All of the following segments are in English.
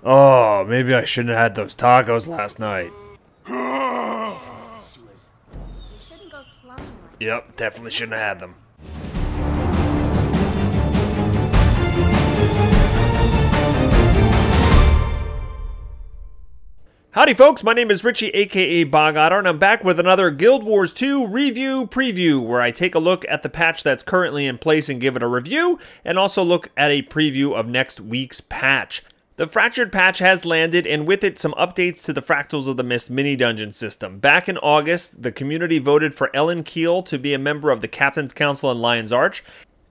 Oh, maybe I shouldn't have had those tacos last night. Yep, definitely shouldn't have had them. Howdy folks, my name is Richie aka Bog Otter, and I'm back with another Guild Wars 2 review preview where I take a look at the patch that's currently in place and give it a review, and also look at a preview of next week's patch. The Fractured patch has landed, and with it some updates to the Fractals of the Mist mini-dungeon system. Back in August, the community voted for Ellen Keel to be a member of the Captain's Council in Lion's Arch,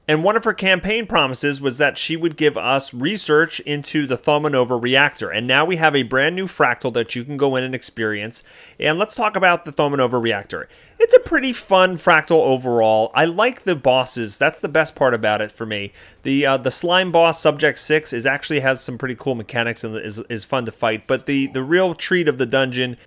and one of her campaign promises was that she would give us research into the Thaumanova reactor. And now we have a brand new fractal that you can go in and experience. And let's talk about the Thaumanova reactor. It's a pretty fun fractal overall. I like the bosses. That's the best part about it for me. The slime boss, Subject 6, actually has some pretty cool mechanics and is fun to fight. But the real treat of the dungeon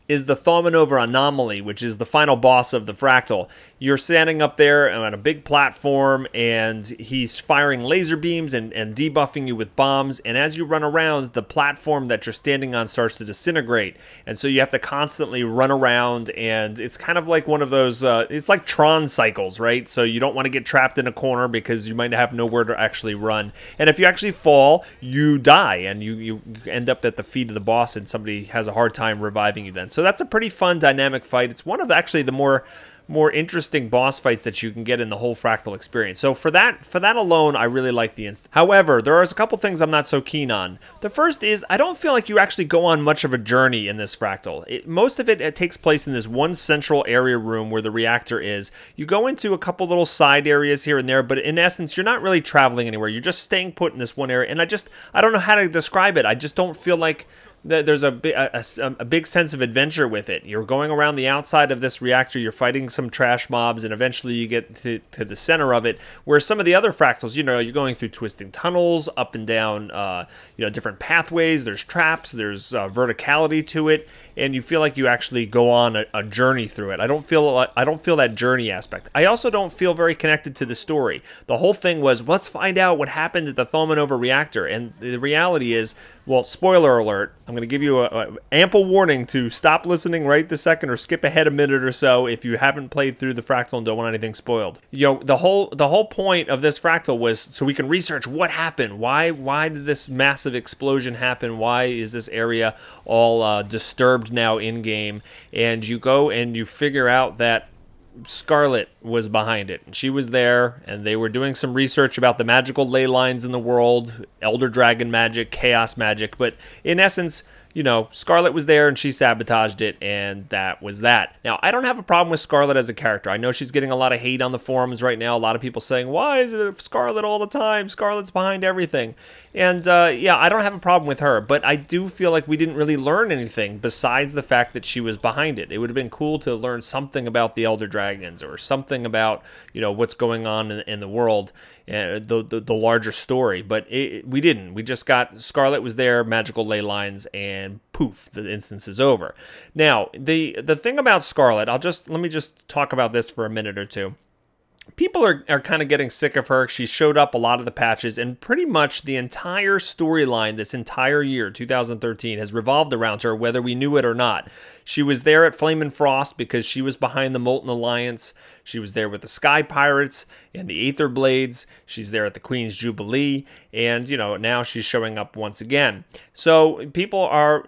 is the Thaumanova anomaly, which is the final boss of the fractal. You're standing up there on a big platform, and he's firing laser beams and debuffing you with bombs, and as you run around, the platform that you're standing on starts to disintegrate, and so you have to constantly run around, and it's kind of like one of those, it's like Tron cycles, right? So you don't want to get trapped in a corner because you might have nowhere to actually run, and if you actually fall, you die, and you end up at the feet of the boss, and somebody has a hard time reviving you then. So that's a pretty fun dynamic fight. It's one of actually the more interesting boss fights that you can get in the whole Fractal experience. So for that alone, I really like the instance. However, there are a couple things I'm not so keen on. The first is I don't feel like you actually go on much of a journey in this Fractal. Most of it takes place in this one central area room where the reactor is. You go into a couple little side areas here and there, but in essence, you're not really traveling anywhere. You're just staying put in this one area, and I don't know how to describe it. I just don't feel like there's a big sense of adventure with it. You're going around the outside of this reactor, you're fighting some trash mobs, and eventually you get to the center of it, where some of the other fractals, you're going through twisting tunnels, up and down, different pathways, there's traps, there's verticality to it, and you feel like you actually go on a journey through it. I don't feel that journey aspect. I also don't feel very connected to the story. The whole thing was, let's find out what happened at the Thaumanova reactor, and the reality is, well, spoiler alert, I'm going to give you an ample warning to stop listening right this second or skip ahead a minute or so if you haven't played through the Fractal and don't want anything spoiled. The whole point of this Fractal was so we can research what happened. Why did this massive explosion happen? Why is this area all disturbed now in-game? And you go and you figure out that Scarlet was behind it. She was there, and they were doing some research about the magical ley lines in the world, Elder Dragon magic, Chaos magic, but in essence, Scarlet was there and she sabotaged it, and that was that. Now, I don't have a problem with Scarlet as a character. I know she's getting a lot of hate on the forums right now. A lot of people saying, why is it Scarlet all the time? Scarlet's behind everything. And yeah, I don't have a problem with her, but I do feel like we didn't really learn anything besides the fact that she was behind it. It would have been cool to learn something about the Elder Dragons or something about, what's going on in the world, the larger story, but we didn't. We just got Scarlet was there, magical ley lines, and poof, the instance is over. Now, the thing about Scarlet, let me just talk about this for a minute or two. People are kind of getting sick of her. She showed up a lot of the patches, and pretty much the entire storyline this entire year, 2013, has revolved around her, whether we knew it or not. She was there at Flame and Frost because she was behind the Molten Alliance. She was there with the Sky Pirates and the Aether Blades. She's there at the Queen's Jubilee, and, now she's showing up once again. So people are,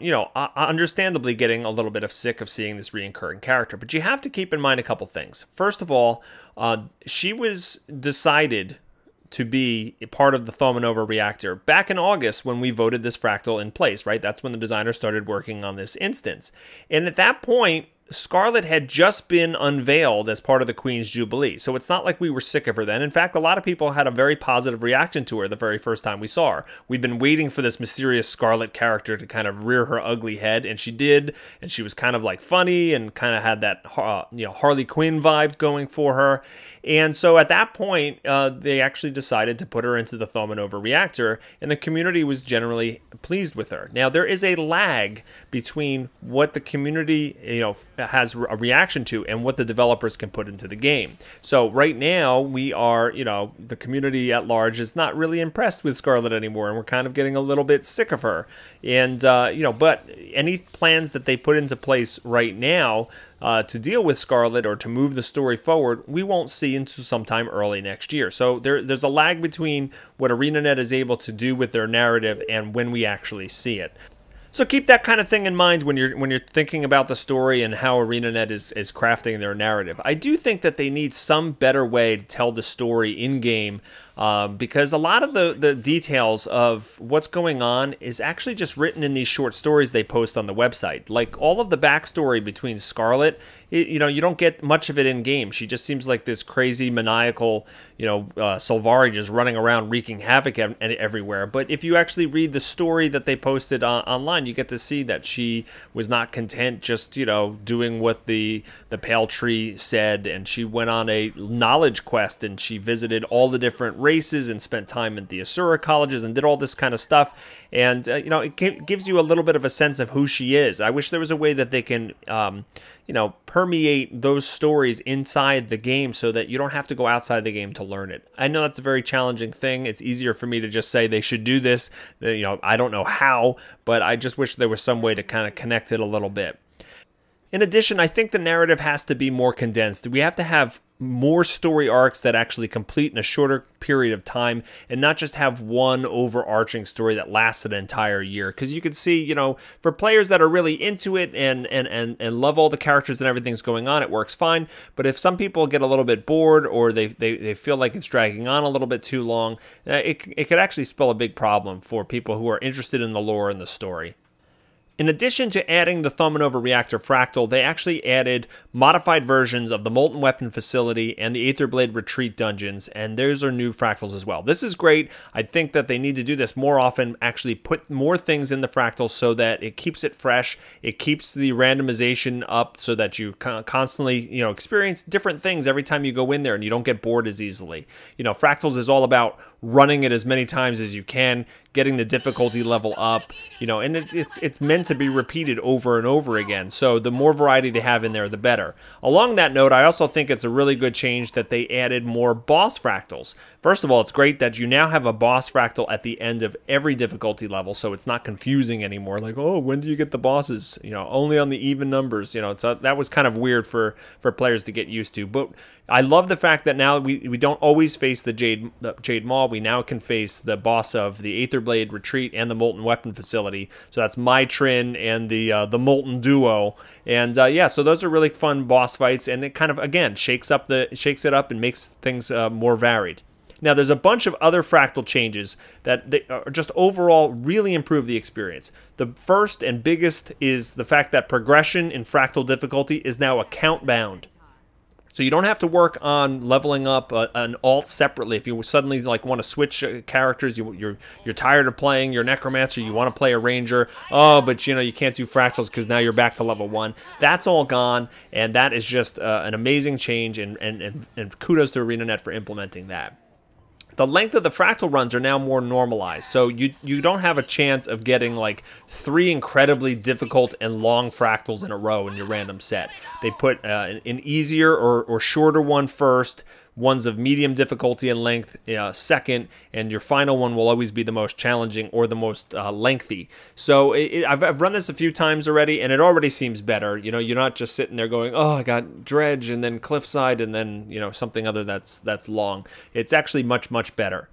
understandably getting a little bit sick of seeing this recurring character. But you have to keep in mind a couple things. First of all, she was decided to be a part of the Thaumanova reactor back in August when we voted this fractal in place, right? That's when the designer started working on this instance. And at that point, Scarlet had just been unveiled as part of the Queen's Jubilee, so it's not like we were sick of her then. In fact, a lot of people had a very positive reaction to her the very first time we saw her. We'd been waiting for this mysterious Scarlet character to kind of rear her ugly head, and she did, and she was kind of like funny and kind of had that Harley Quinn vibe going for her. And so at that point, they actually decided to put her into the Thaumanova reactor, and the community was generally pleased with her. Now, there is a lag between what the community, has a reaction to and what the developers can put into the game. So right now we are, the community at large is not really impressed with Scarlet anymore, and we're kind of getting a little bit sick of her. And but any plans that they put into place right now to deal with Scarlet or to move the story forward, we won't see until sometime early next year. So there's a lag between what ArenaNet is able to do with their narrative and when we actually see it. So keep that kind of thing in mind when you're thinking about the story and how ArenaNet is crafting their narrative. I do think that they need some better way to tell the story in-game, because a lot of the details of what's going on is actually just written in these short stories they post on the website. Like all of the backstory between Scarlet, you don't get much of it in-game. She just seems like this crazy, maniacal, Sylvari just running around wreaking havoc everywhere. But if you actually read the story that they posted online, you get to see that she was not content just, doing what the Pale Tree said, and she went on a knowledge quest, and she visited all the different races and spent time at the Asura colleges and did all this kind of stuff. And, it gives you a little bit of a sense of who she is. I wish there was a way that they can, permeate those stories inside the game so that you don't have to go outside the game to learn it. I know that's a very challenging thing. It's easier for me to just say they should do this. I don't know how, but I just wish there was some way to kind of connect it a little bit. In addition, I think the narrative has to be more condensed. We have to have more story arcs that actually complete in a shorter period of time, and not just have one overarching story that lasts an entire year. Because you can see, for players that are really into it and love all the characters and everything's going on, it works fine. But if some people get a little bit bored, or they feel like it's dragging on a little bit too long, it could actually spell a big problem for people who are interested in the lore and the story. In addition to adding the Thumb and Over Reactor Fractal, they actually added modified versions of the Molten Weapon Facility and the Aetherblade Retreat dungeons, and those are new fractals as well. This is great. I think that they need to do this more often, actually put more things in the fractals so that it keeps it fresh. It keeps the randomization up so that you constantly, experience different things every time you go in there, and you don't get bored as easily. Fractals is all about running it as many times as you can, getting the difficulty level up, and it's meant to be repeated over and over again. So the more variety they have in there, the better. Along that note, I also think it's a really good change that they added more boss fractals. First of all, it's great that you now have a boss fractal at the end of every difficulty level, so it's not confusing anymore. Like, oh, when do you get the bosses? Only on the even numbers. So that was kind of weird for players to get used to. But I love the fact that now we don't always face the Jade Maw. We now can face the boss of the Aetherblade Retreat and the Molten Weapon Facility. So that's Mytrin and the Molten Duo. And so those are really fun boss fights, and it kind of, again, shakes it up and makes things more varied. Now, there's a bunch of other fractal changes that they are just overall really improve the experience. The first and biggest is the fact that progression in fractal difficulty is now account bound. So you don't have to work on leveling up an alt separately. If you suddenly want to switch characters, you're tired of playing your Necromancer, you want to play a Ranger, but you can't do fractals because now you're back to level 1. That's all gone, and that is just an amazing change, and kudos to ArenaNet for implementing that. The length of the fractal runs are now more normalized, so you don't have a chance of getting like 3 incredibly difficult and long fractals in a row in your random set. They put an easier or shorter one first, ones of medium difficulty and length second, and your final one will always be the most challenging or the most lengthy. So I've run this a few times already, and it already seems better. You're not just sitting there going, oh, I got Dredge and then Cliffside and then something other that's long. It's actually much better.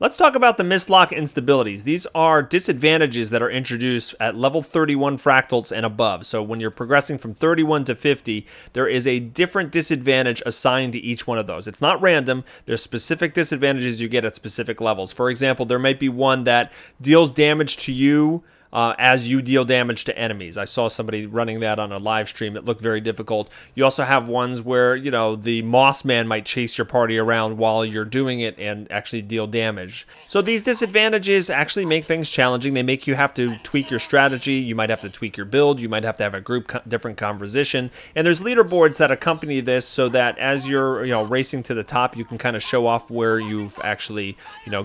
Let's talk about the mislock instabilities. These are disadvantages that are introduced at level 31 fractals and above. So when you're progressing from 31 to 50, there is a different disadvantage assigned to each one of those. It's not random. There's specific disadvantages you get at specific levels. For example, there might be one that deals damage to you as you deal damage to enemies. I saw somebody running that on a live stream. It looked very difficult. You also have ones where, the Moss Man might chase your party around while you're doing it and actually deal damage. So these disadvantages actually make things challenging. They make you have to tweak your strategy. You might have to tweak your build. You might have to have a different composition. And there's leaderboards that accompany this so that as you're, racing to the top, you can kind of show off where you've actually,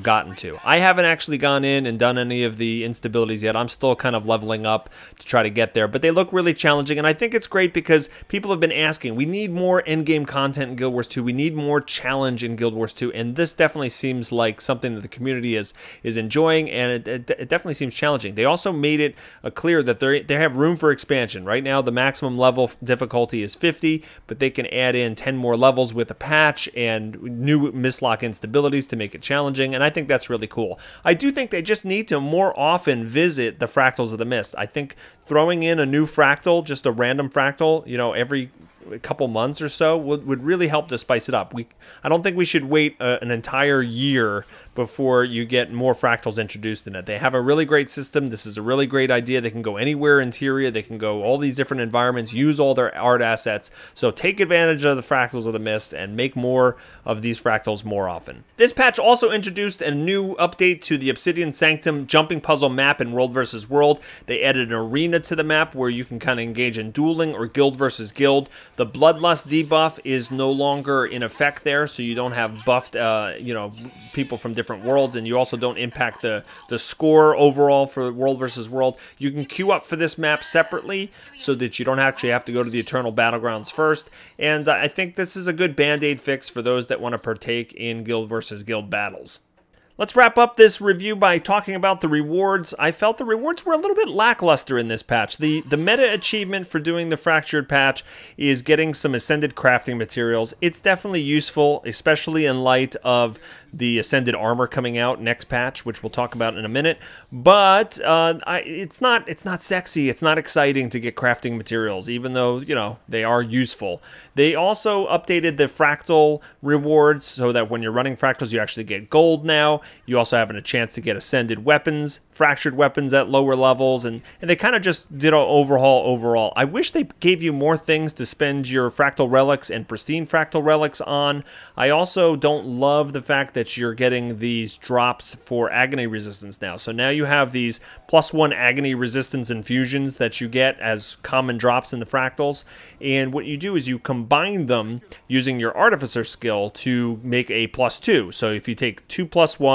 gotten to. I haven't actually gone in and done any of the instabilities yet. I'm still kind of leveling up to try to get there, but they look really challenging, and I think it's great because people have been asking, we need more endgame content in Guild Wars 2, we need more challenge in Guild Wars 2, and this definitely seems like something that the community is enjoying, and it definitely seems challenging. They also made it clear that they have room for expansion. Right now, the maximum level difficulty is 50, but they can add in 10 more levels with a patch and new mislock instabilities to make it challenging, and I think that's really cool. I do think they just need to more often visit the Fractals of the Mist. I think throwing in a new fractal, just a random fractal, you know, every couple months or so would really help to spice it up. I don't think we should wait an entire year before you get more fractals introduced in it. They have a really great system. This is a really great idea. They can go anywhere in Tyria. They can go all these different environments, use all their art assets. So take advantage of the Fractals of the Mist and make more of these fractals more often. This patch also introduced a new update to the Obsidian Sanctum jumping puzzle map in World vs. World. They added an arena to the map where you can kind of engage in dueling or guild versus guild. The Bloodlust debuff is no longer in effect there, so you don't have buffed, you know, people from different worlds, and you also don't impact the score overall for World versus World. You can queue up for this map separately so that you don't actually have to go to the Eternal Battlegrounds first, and I think this is a good band-aid fix for those that want to partake in guild versus guild battles. Let's wrap up this review by talking about the rewards. I felt the rewards were a little bit lackluster in this patch. The meta achievement for doing the Fractured patch is getting some Ascended crafting materials. It's definitely useful, especially in light of the Ascended armor coming out next patch, which we'll talk about in a minute. But it's not sexy. It's not exciting to get crafting materials, even though, you know, they are useful. They also updated the fractal rewards so that when you're running fractals, you actually get gold now. You also have a chance to get Ascended weapons, Fractured weapons at lower levels, and they kind of just did an overhaul overall. I wish they gave you more things to spend your fractal relics and pristine fractal relics on. I also don't love the fact that you're getting these drops for agony resistance now. So now you have these +1 agony resistance infusions that you get as common drops in the fractals, and what you do is you combine them using your artificer skill to make a +2. So if you take 2 +1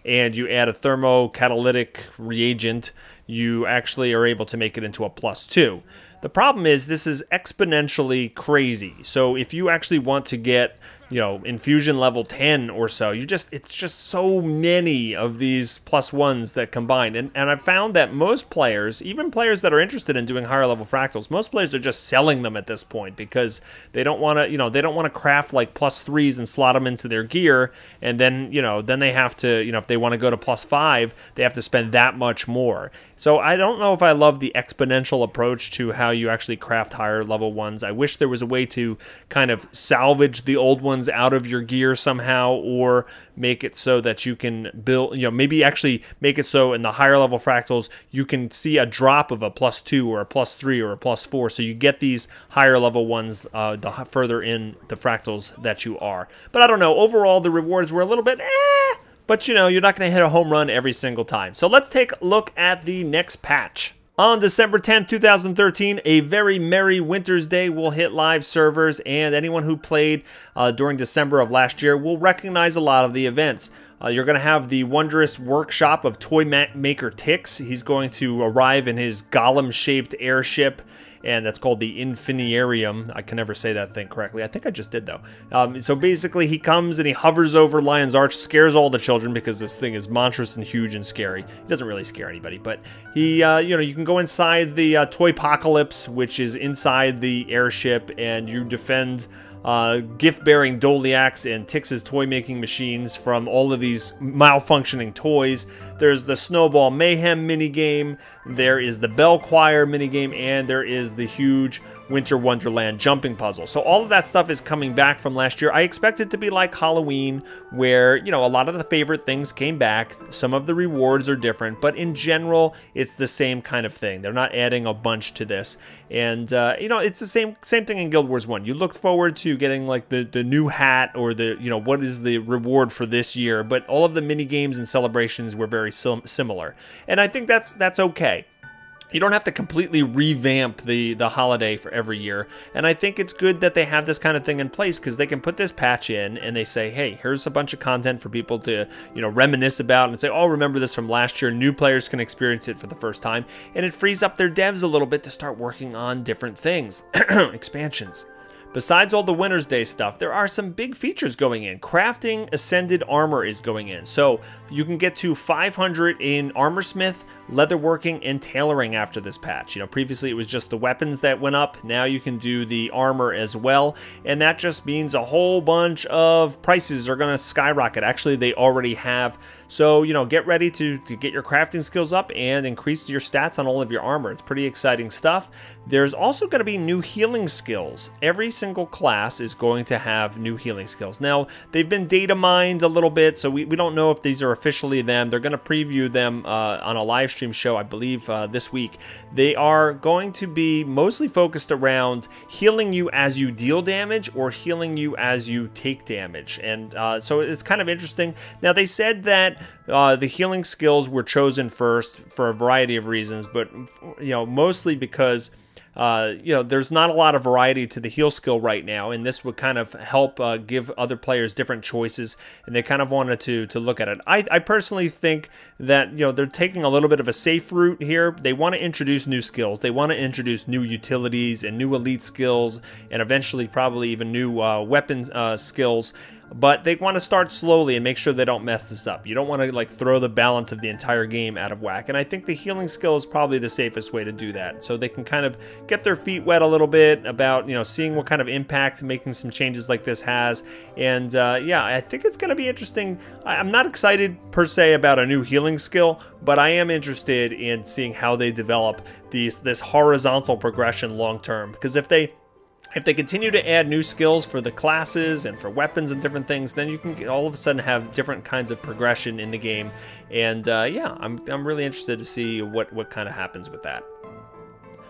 and you add a thermocatalytic reagent, you actually are able to make it into a +2. The problem is this is exponentially crazy. So if you actually want to get, you know, infusion level 10 or so, it's just so many of these +1s that combine. And I've found that most players, even players that are interested in doing higher level fractals, most players are just selling them at this point because they don't want to, you know, they don't want to craft like +3s and slot them into their gear, and then, you know, then they have to, you know, if they want to go to +5, they have to spend that much more. So I don't know if I love the exponential approach to how you actually craft higher level ones. I wish there was a way to kind of salvage the old ones out of your gear somehow, or make it so that you can build, you know, maybe actually make it so in the higher level fractals you can see a drop of a +2 or a +3 or a +4, so you get these higher level ones the further in the fractals that you are. But I don't know, overall the rewards were a little bit but you know, you're not going to hit a home run every single time. So let's take a look at the next patch. On December 10th, 2013, A Very Merry Wintersday will hit live servers, and anyone who played during December of last year will recognize a lot of the events. You're going to have the wondrous workshop of toy maker Tix. He's going to arrive in his golem-shaped airship, and that's called the Infiniarium. I can never say that thing correctly. I think I just did, though. So basically, he comes and he hovers over Lion's Arch, scares all the children because this thing is monstrous and huge and scary. He doesn't really scare anybody, but he, you know, you can go inside the Toypocalypse, which is inside the airship, and you defend gift-bearing Doliacs and Tix's toy-making machines from all of these malfunctioning toys. There's the Snowball Mayhem minigame, there is the Bell Choir minigame, and there is the huge Winter Wonderland jumping puzzle. So all of that stuff is coming back from last year. I expect it to be like Halloween, where, you know, a lot of the favorite things came back. Some of the rewards are different, but in general, it's the same kind of thing. They're not adding a bunch to this. And, you know, it's the same thing in Guild Wars 1. You look forward to getting, like, the new hat or the, you know, what is the reward for this year, but all of the mini games and celebrations were very similar. And I think that's okay. you don't have to completely revamp the holiday for every year. And I think it's good that they have this kind of thing in place, because they can put this patch in and they say, hey, here's a bunch of content for people to, you know, reminisce about and say, oh, remember this from last year. New players can experience it for the first time, and it frees up their devs a little bit to start working on different things. Expansions. Besides all the Winter's Day stuff, there are some big features going in. Crafting Ascended Armor is going in. So you can get to 500 in Armorsmith, Leatherworking, and Tailoring after this patch. You know, previously it was just the weapons that went up. Now you can do the armor as well. And that just means a whole bunch of prices are going to skyrocket. Actually, they already have. So, you know, get ready to get your crafting skills up and increase your stats on all of your armor. It's pretty exciting stuff. There's also going to be new healing skills. Every single class is going to have new healing skills. Now, they've been data mined a little bit, so we don't know if these are officially them. They're going to preview them on a live stream show, I believe, this week. They are going to be mostly focused around healing you as you deal damage or healing you as you take damage. And so it's kind of interesting. Now, they said that the healing skills were chosen first for a variety of reasons, but, you know, mostly because you know, there's not a lot of variety to the heal skill right now, and this would kind of help give other players different choices, and they kind of wanted to look at it. I personally think that, you know, they're taking a little bit of a safe route here. They want to introduce new skills. They want to introduce new utilities and new elite skills, and eventually probably even new weapons skills. But they want to start slowly and make sure they don't mess this up. You don't want to like throw the balance of the entire game out of whack. And I think the healing skill is probably the safest way to do that. So they can kind of get their feet wet a little bit about, you know, seeing what kind of impact making some changes like this has. And yeah, I think it's going to be interesting. I'm not excited per se about a new healing skill, but I am interested in seeing how they develop this horizontal progression long term. Because if they continue to add new skills for the classes and for weapons and different things, then you can all of a sudden have different kinds of progression in the game. And yeah, I'm really interested to see what kind of happens with that.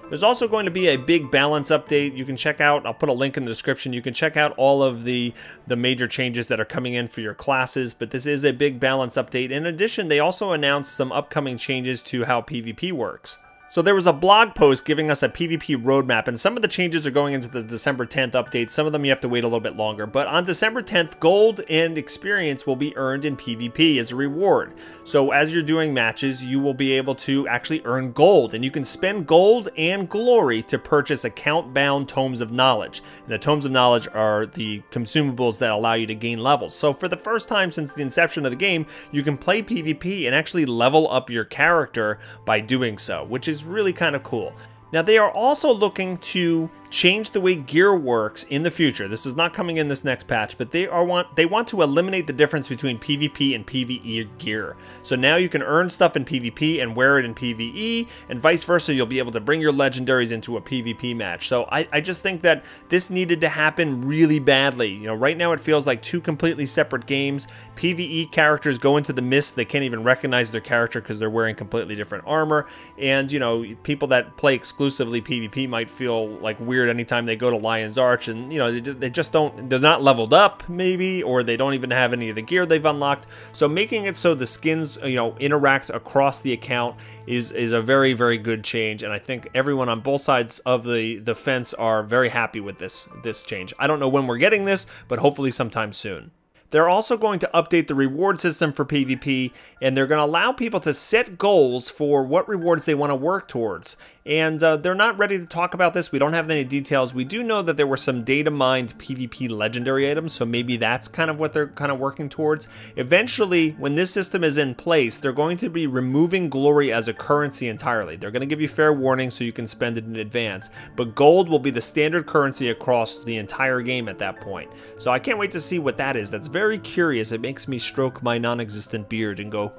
There's also going to be a big balance update. You can check out, I'll put a link in the description, you can check out all of the major changes that are coming in for your classes, but this is a big balance update. In addition, they also announced some upcoming changes to how PvP works. So there was a blog post giving us a PvP roadmap, and some of the changes are going into the December 10th update. Some of them you have to wait a little bit longer. But on December 10th, gold and experience will be earned in PvP as a reward. So as you're doing matches, you will be able to actually earn gold, and you can spend gold and glory to purchase account-bound Tomes of Knowledge. And the Tomes of Knowledge are the consumables that allow you to gain levels. So for the first time since the inception of the game, you can play PvP and actually level up your character by doing so, which is really kind of cool. Now, they are also looking to change the way gear works in the future. This is not coming in this next patch, but they want to eliminate the difference between PvP and PvE gear. So now you can earn stuff in PvP and wear it in PvE, and vice versa. You'll be able to bring your legendaries into a PvP match. So I just think that this needed to happen really badly. You know, right now it feels like two completely separate games. PvE characters go into the mist. They can't even recognize their character because they're wearing completely different armor. And, you know, people that play exclusively PvP might feel like weird anytime they go to Lion's Arch, and, you know, they just don't, they're not leveled up maybe, or they don't even have any of the gear they've unlocked. So making it so the skins, you know, interact across the account is a very, very good change, and I think everyone on both sides of the fence are very happy with this change. I don't know when we're getting this, but hopefully sometime soon. They're also going to update the reward system for PvP, and they're going to allow people to set goals for what rewards they want to work towards. And they're not ready to talk about this. We don't have any details. We do know that there were some data mined PvP legendary items, so maybe that's kind of what they're kind of working towards. Eventually, when this system is in place, they're going to be removing glory as a currency entirely. They're going to give you fair warning so you can spend it in advance, but gold will be the standard currency across the entire game at that point. So I can't wait to see what that is. That's very curious. It makes me stroke my non-existent beard and go,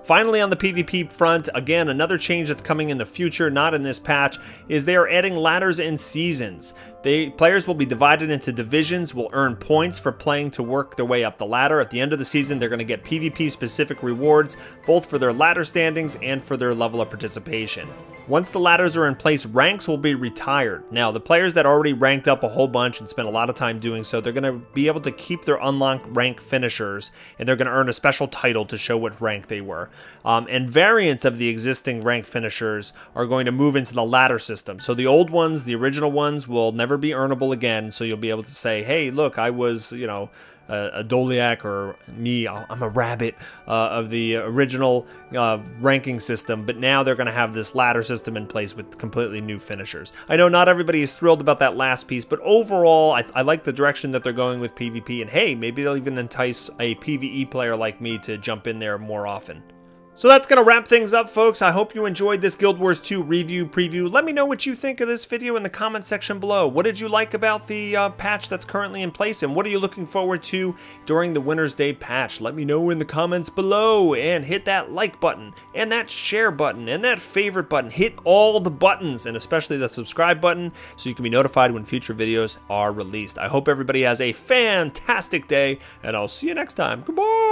Finally, on the PvP front, again, another change that's coming in the future, not in this patch, is they are adding ladders and seasons. Players will be divided into divisions, will earn points for playing to work their way up the ladder. At the end of the season, they're going to get PvP-specific rewards, both for their ladder standings and for their level of participation. Once the ladders are in place, ranks will be retired. Now, the players that already ranked up a whole bunch and spent a lot of time doing so, they're going to be able to keep their unlocked rank finishers, and they're going to earn a special title to show what rank they were. And variants of the existing rank finishers are going to move into the ladder system. So the old ones, the original ones, will never be earnable again, so you'll be able to say, hey, look, I was, you know, a Doliac, or me, I'm a rabbit of the original ranking system, but now they're going to have this ladder system in place with completely new finishers. I know not everybody is thrilled about that last piece, but overall, I like the direction that they're going with PvP, and hey, maybe they'll even entice a PvE player like me to jump in there more often. So that's going to wrap things up, folks. I hope you enjoyed this Guild Wars 2 review preview. Let me know what you think of this video in the comment section below. What did you like about the patch that's currently in place, and what are you looking forward to during the Winter's Day patch? Let me know in the comments below, and hit that like button, and that share button, and that favorite button. Hit all the buttons, and especially the subscribe button, so you can be notified when future videos are released. I hope everybody has a fantastic day, and I'll see you next time. Goodbye!